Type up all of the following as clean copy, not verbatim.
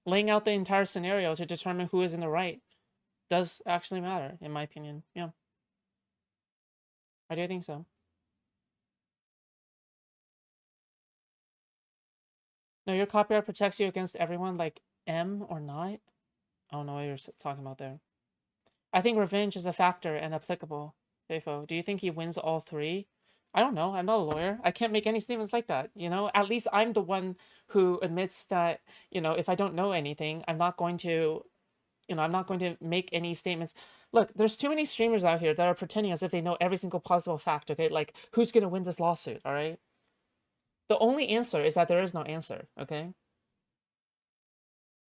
laying out the entire scenario to determine who is in the right does actually matter, in my opinion. Yeah, I do think so. No, your copyright protects you against everyone like M or not. I don't know what you're talking about there. I think revenge is a factor and applicable. Fafo, do you think he wins all three? I don't know. I'm not a lawyer. I can't make any statements like that. At least I'm the one who admits that, if I don't know anything, I'm not going to make any statements. Look, there's too many streamers out here that are pretending as if they know every single possible fact, okay? Like, who's going to win this lawsuit, all right? The only answer is that there is no answer, okay?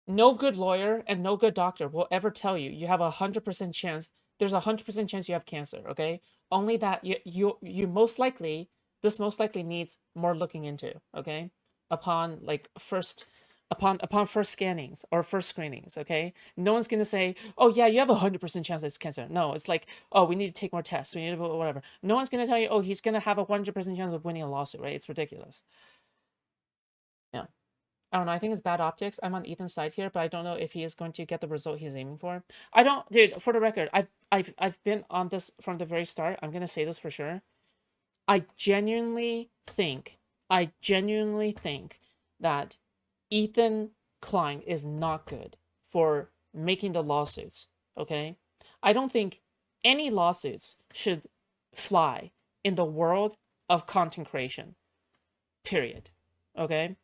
No good lawyer and no good doctor will ever tell you you have 100% chance. There's 100% chance you have cancer, okay? Only that you most likely needs more looking into, okay? Upon like first upon first scannings or first screenings, okay? No one's gonna say, oh yeah, you have 100% chance it's cancer. No, it's like, oh, we need to take more tests, we need to whatever. No one's gonna tell you, oh, he's gonna have 100% chance of winning a lawsuit, right? It's ridiculous. Yeah. I don't know. I think it's bad optics. I'm on Ethan's side here, but I don't know if he is going to get the result he's aiming for. I don't, dude. For the record, I've been on this from the very start. I'm gonna say this for sure. I genuinely think, I genuinely think that Ethan Klein is not good for making the lawsuits. Okay, I don't think any lawsuits should fly in the world of content creation. Period. Okay.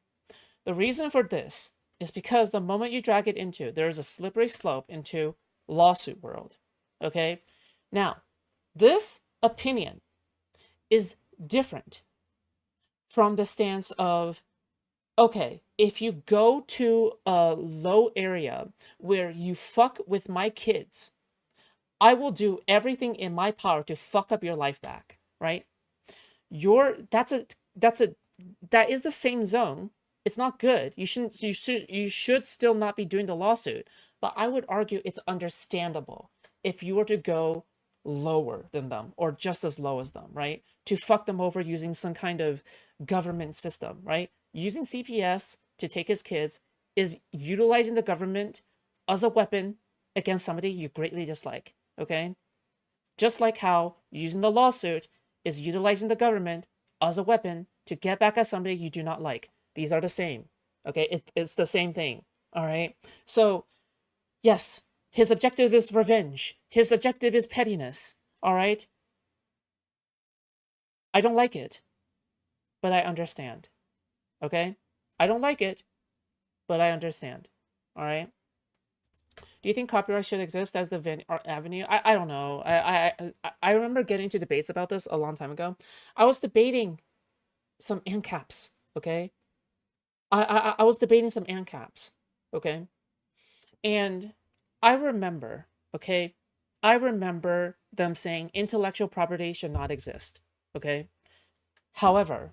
The reason for this is because the moment you drag it into, there is a slippery slope into lawsuit world. Okay? Now, this opinion is different from the stance of, okay, if you go to a low area where you fuck with my kids, I will do everything in my power to fuck up your life back, right? That is the same zone. It's not good. You should still not be doing the lawsuit. But I would argue it's understandable if you were to go lower than them or just as low as them, right? To fuck them over using some kind of government system, right? Using CPS to take his kids is utilizing the government as a weapon against somebody you greatly dislike, okay? Just like how using the lawsuit is utilizing the government as a weapon to get back at somebody you do not like. These are the same. Okay, it's the same thing. All right. So, yes, his objective is revenge. His objective is pettiness. All right. I don't like it, but I understand. Okay. I don't like it, but I understand. All right. Do you think copyright should exist as the avenue? I don't know. I remember getting into debates about this a long time ago. I was debating some ANCAPs. Okay. I was debating some ANCAPs, okay? And I remember, okay, I remember them saying intellectual property should not exist, okay? However,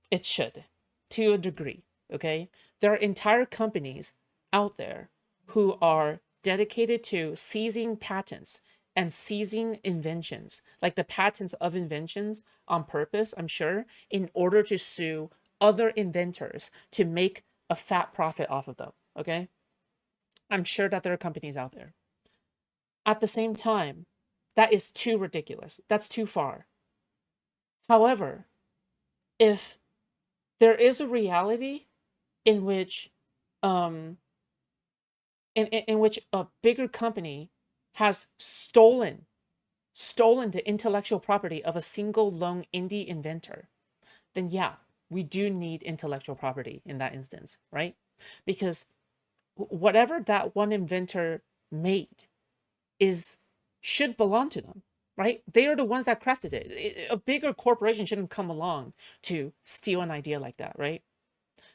it should, to a degree, okay? There are entire companies out there who are dedicated to seizing patents and seizing inventions, like the patents of inventions on purpose, I'm sure, in order to sue other inventors to make a fat profit off of them, okay? I'm sure that there are companies out there. At the same time, that is too ridiculous. That's too far. However, if there is a reality in which in which a bigger company has stolen the intellectual property of a single lone indie inventor, then yeah, we do need intellectual property in that instance, right? Because whatever that one inventor made should belong to them, right? They are the ones that crafted it. A bigger corporation shouldn't come along to steal an idea like that, right?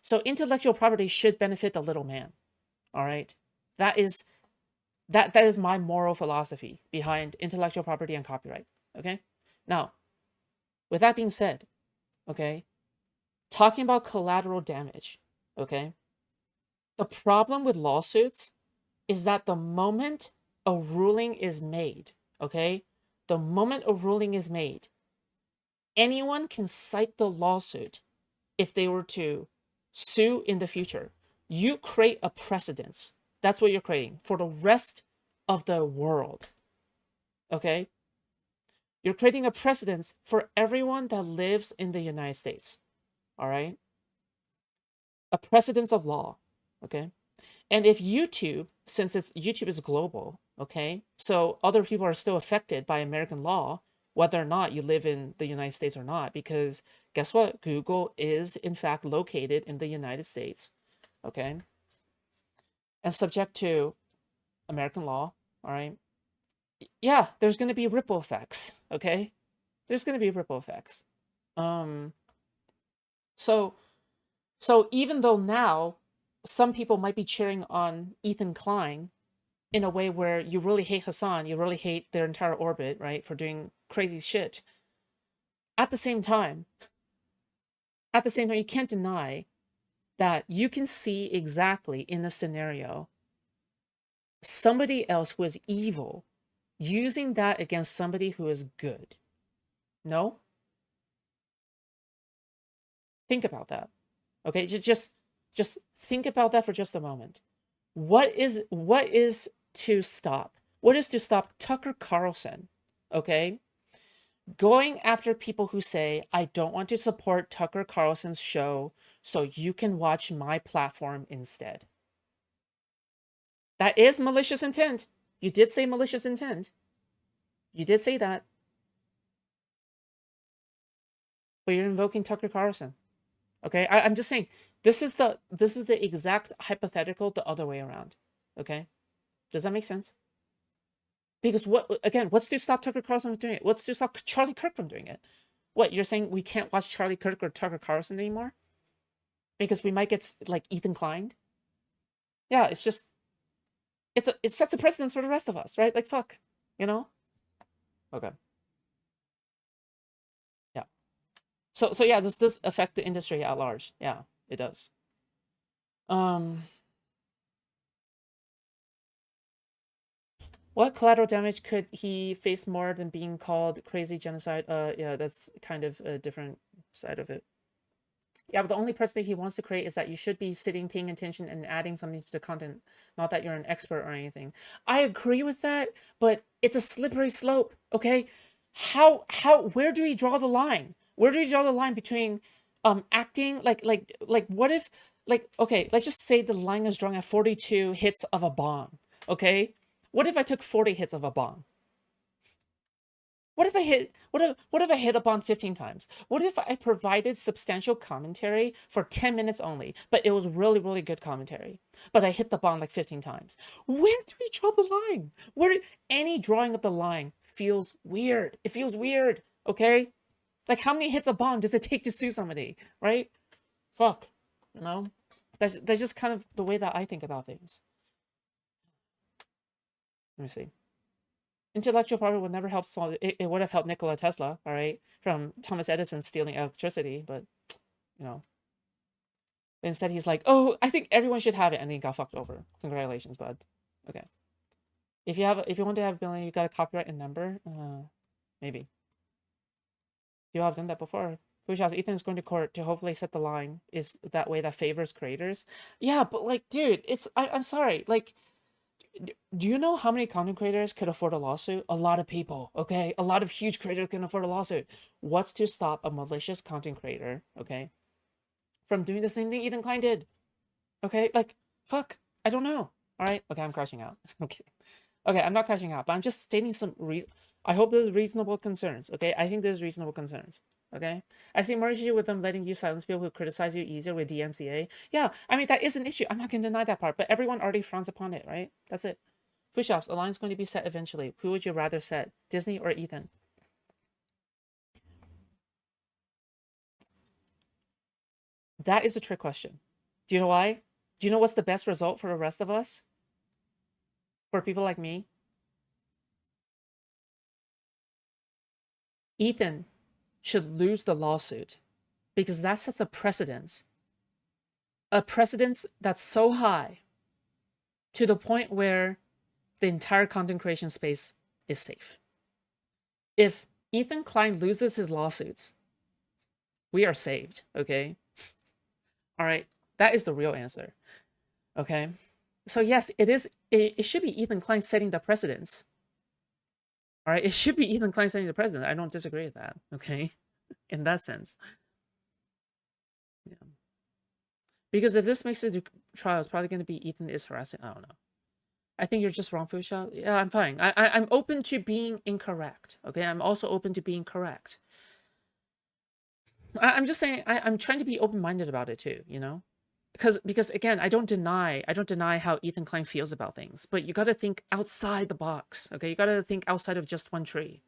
So intellectual property should benefit the little man, all right? That is my moral philosophy behind intellectual property and copyright, okay? Now, with that being said, okay, talking about collateral damage, okay? The problem with lawsuits is that the moment a ruling is made, okay? The moment a ruling is made, anyone can cite the lawsuit if they were to sue in the future. You create a precedence. That's what you're creating for the rest of the world. Okay? You're creating a precedence for everyone that lives in the United States. All right? A precedence of law. Okay? And if YouTube, since YouTube is global, okay, so other people are still affected by American law, whether or not you live in the United States or not, because guess what? Google is in fact located in the United States, okay, and subject to American law. All right, yeah, there's going to be ripple effects. Okay, there's going to be ripple effects. Um, so even though now some people might be cheering on Ethan Klein in a way where you really hate Hassan, you really hate their entire orbit, right, for doing crazy shit. At the same time, you can't deny that you can see exactly in the scenario somebody else who is evil using that against somebody who is good. No? Think about that. Okay, just think about that for just a moment. What is to stop? What is to stop Tucker Carlson, okay, going after people who say, I don't want to support Tucker Carlson's show, so you can watch my platform instead? That is malicious intent. You did say malicious intent. You did say that. But you're invoking Tucker Carlson. Okay? I'm just saying, this is the exact hypothetical the other way around. Okay? Does that make sense? Because what's to stop Tucker Carlson from doing it? What's to stop Charlie Kirk from doing it? What, you're saying we can't watch Charlie Kirk or Tucker Carlson anymore? Because we might get, like, Ethan Klein? Yeah, it's just, it sets a precedence for the rest of us, right? Like, fuck, you know? Okay. Yeah. So yeah, does this affect the industry at large? Yeah, it does. What collateral damage could he face more than being called crazy genocide? Yeah, that's kind of a different side of it. Yeah, but the only precedent he wants to create is that you should be sitting, paying attention, and adding something to the content, not that you're an expert or anything. I agree with that, but it's a slippery slope, okay? Where do we draw the line? Where do we draw the line between acting like what if, like, okay, let's just say the line is drawn at 42 hits of a bomb, okay? What if I took 40 hits of a bomb? What if I hit a bomb 15 times? What if I provided substantial commentary for 10 minutes only, but it was really, really good commentary, but I hit the bomb like 15 times? Where do we draw the line? Any drawing of the line feels weird. It feels weird, okay? Like, how many hits of bomb does it take to sue somebody, right? Fuck, you know? That's just kind of the way that I think about things. Let me see. Intellectual property would never help solve it. It would have helped Nikola Tesla, all right, from Thomas Edison stealing electricity, but, you know. Instead, he's like, oh, I think everyone should have it, and then he got fucked over. Congratulations, bud. Okay. If you want to have a billion, you got a copyright and number? Maybe. You have done that before. Foodshops, Ethan is going to court to hopefully set the line. Is that way that favors creators? Yeah, but, like, dude, I'm sorry. Like, do you know how many content creators could afford a lawsuit? A lot of people, okay? A lot of huge creators can afford a lawsuit. What's to stop a malicious content creator, okay, from doing the same thing Ethan Klein did? Okay, like, fuck, I don't know. All right, okay, I'm crashing out. Okay, I'm not crashing out, but I'm just stating some I hope there's reasonable concerns, okay? I think there's reasonable concerns, okay? I see more issue with them letting you silence people who criticize you easier with DMCA. Yeah, I mean, that is an issue. I'm not going to deny that part, but everyone already frowns upon it, right? That's it. Foodshops, a line's going to be set eventually. Who would you rather set, Disney or Ethan? That is a trick question. Do you know why? Do you know what's the best result for the rest of us? For people like me? Ethan should lose the lawsuit because that sets a precedence. A precedence that's so high to the point where the entire content creation space is safe. If Ethan Klein loses his lawsuits, we are saved, okay? All right, that is the real answer. Okay. So yes, it should be Ethan Klein setting the precedents. All right. It should be Ethan Klein setting the precedent. I don't disagree with that. Okay. In that sense. Yeah. Because if this makes it to trial, it's probably going to be Ethan is harassing. I don't know. I think you're just wrong, Foodshops. Yeah, I'm fine. I'm open to being incorrect. Okay. I'm also open to being correct. I'm just saying I'm trying to be open-minded about it too, you know? Because again, I don't deny how Ethan Klein feels about things, but you got to think outside the box. Okay? You got to think outside of just one tree,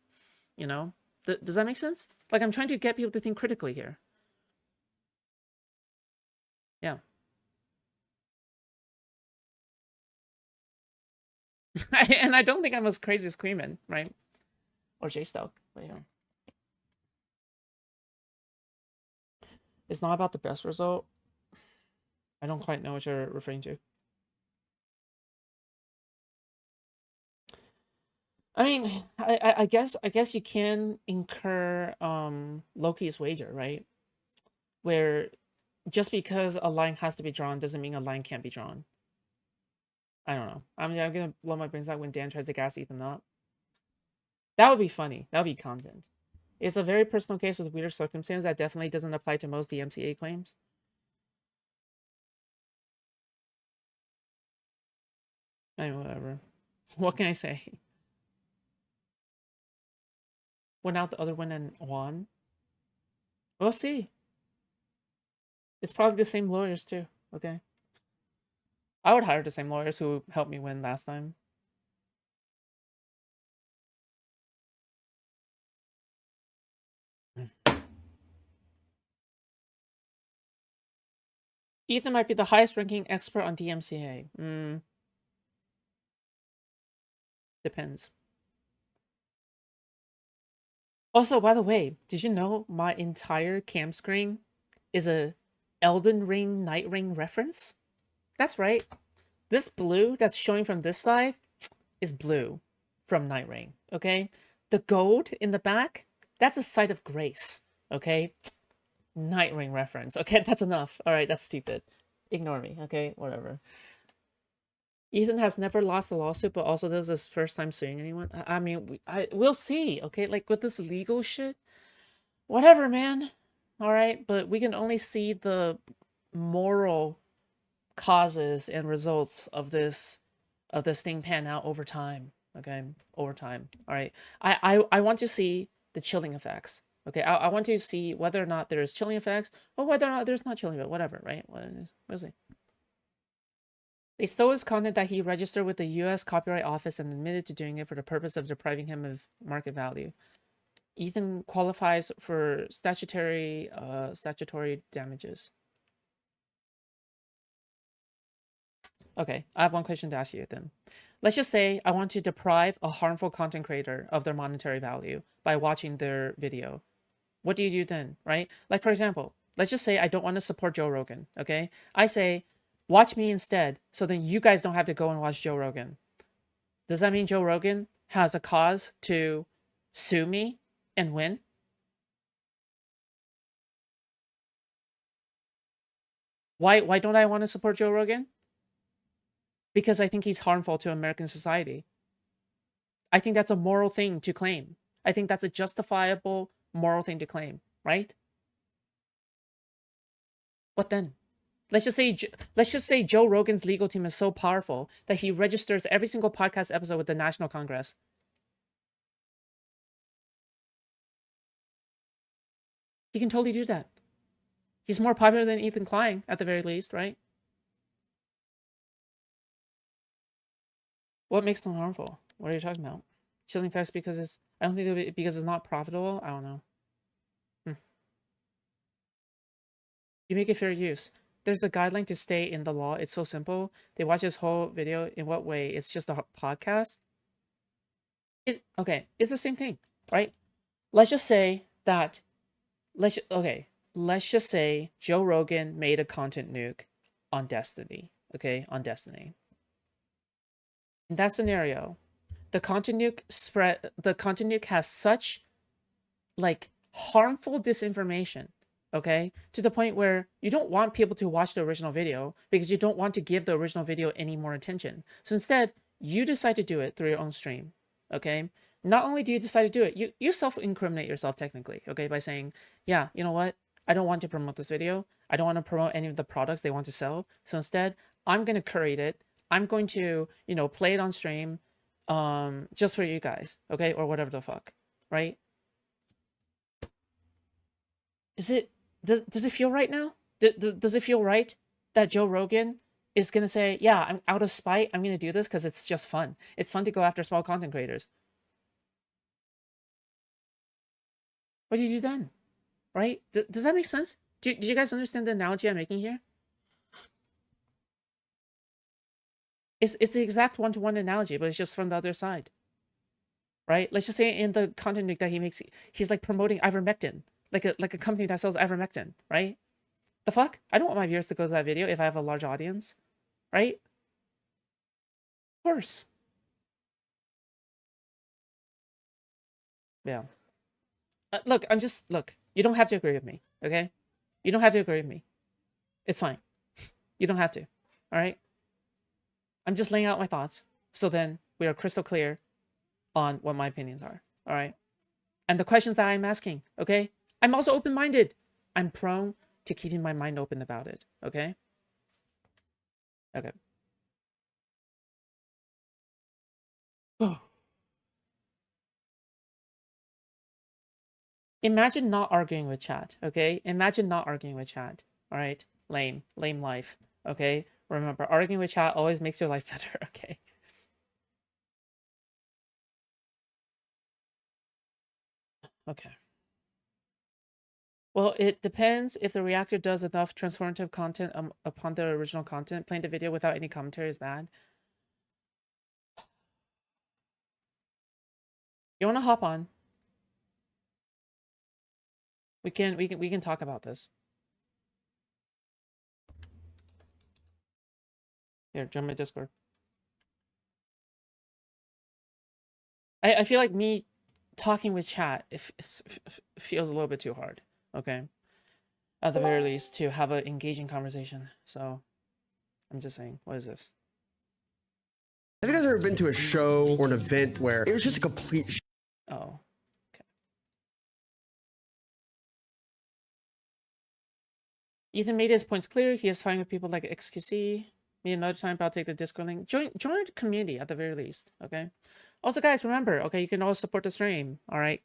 you know? Does that make sense? Like I'm trying to get people to think critically here. Yeah. And I don't think I'm as crazy as Queeman, right? Or Jay Stelk, but yeah. It's not about the best result. I don't quite know what you're referring to. I mean, I guess you can incur Loki's wager, right? Where just because a line has to be drawn doesn't mean a line can't be drawn. I don't know. I mean, I'm gonna blow my brains out when Dan tries to gas Ethan up. That would be funny. That would be content. It's a very personal case with weird circumstances that definitely doesn't apply to most DMCA claims. I mean, whatever. What can I say? Went out the other one and won. We'll see. It's probably the same lawyers too. Okay. I would hire the same lawyers who helped me win last time. Ethan might be the highest ranking expert on DMCA. Depends. Also, by the way, did you know my entire cam screen is a Elden Ring Night Ring reference? That's right. This blue that's showing from this side is blue from Night Ring, okay? The gold in the back, that's a site of grace, okay? Night Ring reference. Okay, that's enough. All right, that's stupid. Ignore me, okay? Whatever. Ethan has never lost a lawsuit, but also this is his first time suing anyone. I mean, we'll see, okay? Like with this legal shit, whatever, man. All right, but we can only see the moral causes and results of this thing pan out over time. Okay, over time. All right, I want to see the chilling effects. Okay, I want to see whether or not there's chilling effects or whether or not there's not chilling effects. Whatever, right? We'll see. They stole his content that he registered with the U.S. Copyright Office and admitted to doing it for the purpose of depriving him of market value. Ethan qualifies for statutory damages. Okay, I have one question to ask you then. Let's just say I want to deprive a harmful content creator of their monetary value by watching their video. What do you do then, right? Like, for example, let's just say I don't want to support Joe Rogan, okay? I say, watch me instead, so then you guys don't have to go and watch Joe Rogan. Does that mean Joe Rogan has a cause to sue me and win? Why don't I want to support Joe Rogan? Because I think he's harmful to American society. I think that's a moral thing to claim. I think that's a justifiable moral thing to claim, right? What then? Let's just say Joe Rogan's legal team is so powerful that he registers every single podcast episode with the National Congress. He can totally do that. He's more popular than Ethan Klein, at the very least, right? What makes them harmful? What are you talking about? Chilling effects because it's... I don't think because it's not profitable. I don't know. You make it fair use. There's a guideline to stay in the law. It's so simple. They watch this whole video. In what way? It's just a podcast. Okay, it's the same thing, right? Let's just say that. Let's just say Joe Rogan made a content nuke on Destiny. Okay, on Destiny. In that scenario, the content nuke has such like harmful disinformation okay? To the point where you don't want people to watch the original video because you don't want to give the original video any more attention. So instead, you decide to do it through your own stream, okay? Not only do you decide to do it, you self-incriminate yourself technically, okay? By saying, yeah, you know what? I don't want to promote this video. I don't want to promote any of the products they want to sell. So instead, I'm going to curate it. I'm going to, you know, play it on stream just for you guys, okay? Or whatever the fuck, right? Does it feel right now? Does it feel right that Joe Rogan is going to say, yeah, I'm out of spite, I'm going to do this because it's just fun. It's fun to go after small content creators. What do you do then? Right? Does that make sense? Do you guys understand the analogy I'm making here? It's the exact one-to-one analogy, but it's just from the other side. Right? Let's just say in the content that he makes, he's like promoting ivermectin, like a company that sells ivermectin, right? The fuck? I don't want my viewers to go to that video if I have a large audience, right? Of course. Yeah. Look, look, you don't have to agree with me, okay? You don't have to agree with me. It's fine. You don't have to, all right? I'm just laying out my thoughts, so then we are crystal clear on what my opinions are, all right? And the questions that I'm asking, okay? I'm also open-minded. I'm prone to keeping my mind open about it, okay? Okay. Imagine not arguing with chat, okay? Imagine not arguing with chat, all right? Lame life, okay? Remember, arguing with chat always makes your life better, okay? Okay. Well, it depends if the reactor does enough transformative content upon the original content. Playing the video without any commentary is bad. You want to hop on? We can talk about this. Here, join my Discord. I feel like me talking with chat feels a little bit too hard. Okay, at the very least, to have an engaging conversation. So, I'm just saying, what is this? Have you guys ever been to a show or an event where it was just a complete Oh, okay. Ethan made his points clear. He is fine with people like XQC. Me another time, but I'll take the Discord link. Join the community at the very least, okay? Also, guys, remember, okay, you can always support the stream, all right?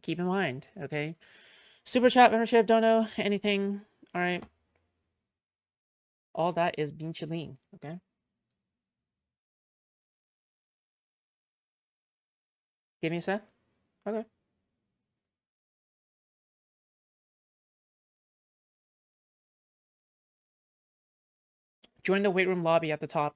Keep in mind, okay? Super chat, membership, dono, anything, all right? All that is being chilling, okay? Give me a sec. Okay. Join the weight room lobby at the top.